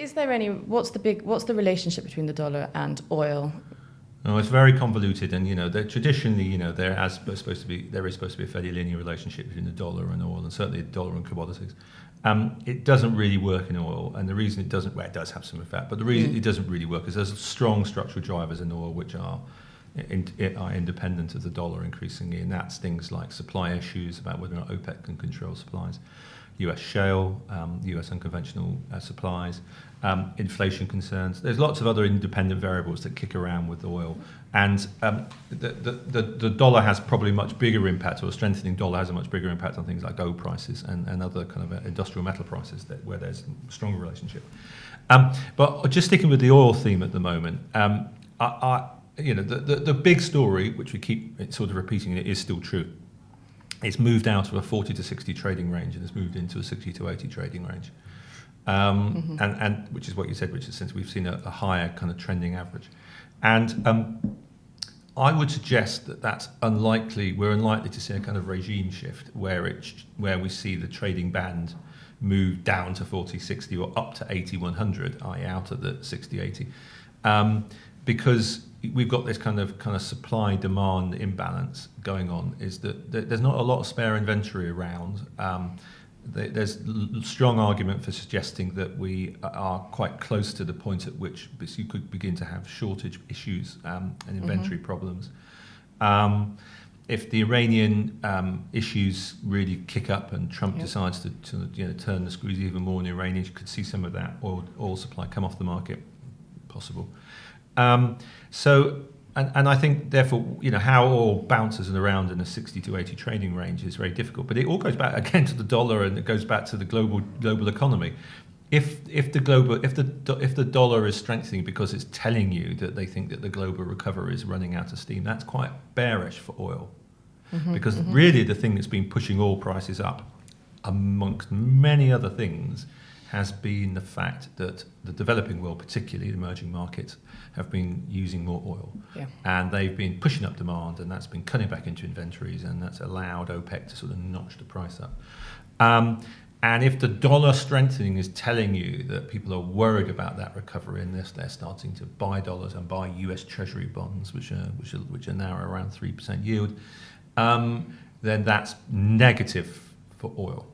Is there any? What's the relationship between the dollar and oil? No, it's very convoluted, and traditionally, there is supposed to be a fairly linear relationship between the dollar and oil, and certainly the dollar and commodities. It doesn't really work in oil, and the reason it doesn't, well, it does have some effect, but the reason it doesn't really work is there's strong structural drivers in oil which are independent of the dollar increasingly, and that's things like supply issues about whether or not OPEC can control supplies, US shale, US unconventional supplies, inflation concerns. There's lots of other independent variables that kick around with oil, and the dollar has probably much bigger impact, or a strengthening dollar has a much bigger impact on things like gold prices and other kind of industrial metal prices where there's a stronger relationship. But just sticking with the oil theme at the moment, the big story, which we keep sort of repeating, it is still true. It's moved out of a 40 to 60 trading range and it's moved into a 60 to 80 trading range. And which is what you said, which is since we've seen a higher kind of trending average. And I would suggest that that's unlikely. We're unlikely to see a kind of regime shift where we see the trading band move down to 40, 60 or up to 80, 100, i.e. out of the 60, 80. Because we've got this kind of supply-demand imbalance going on, is that there's not a lot of spare inventory around. There's strong argument for suggesting that we are quite close to the point at which you could begin to have shortage issues and inventory problems. If the Iranian issues really kick up and Trump decides to turn the screws even more in Iran, you could see some of that oil supply come off the market, possible. And I think, therefore, how oil bounces around in a 60 to 80 trading range is very difficult. But it all goes back again to the dollar, and it goes back to the global economy. If the dollar is strengthening because it's telling you that they think that the global recovery is running out of steam, that's quite bearish for oil, because really the thing that's been pushing oil prices up, amongst many other things, has been the fact that the developing world, particularly the emerging markets, have been using more oil. Yeah. And they've been pushing up demand, and that's been cutting back into inventories, and that's allowed OPEC to sort of notch the price up. And if the dollar strengthening is telling you that people are worried about that recovery, and they're starting to buy dollars and buy US Treasury bonds, which are now around 3% yield, then that's negative for oil.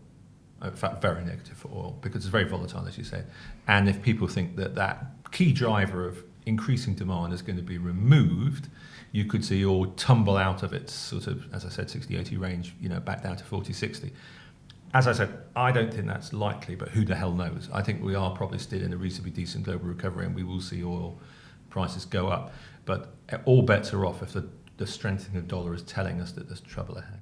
In fact, very negative for oil, because it's very volatile, as you say. And if people think that key driver of increasing demand is going to be removed, you could see oil tumble out of its sort of, as I said, 60, 80 range, back down to 40, 60. As I said, I don't think that's likely, but who the hell knows? I think we are probably still in a reasonably decent global recovery, and we will see oil prices go up. But all bets are off if the strengthening of the dollar is telling us that there's trouble ahead.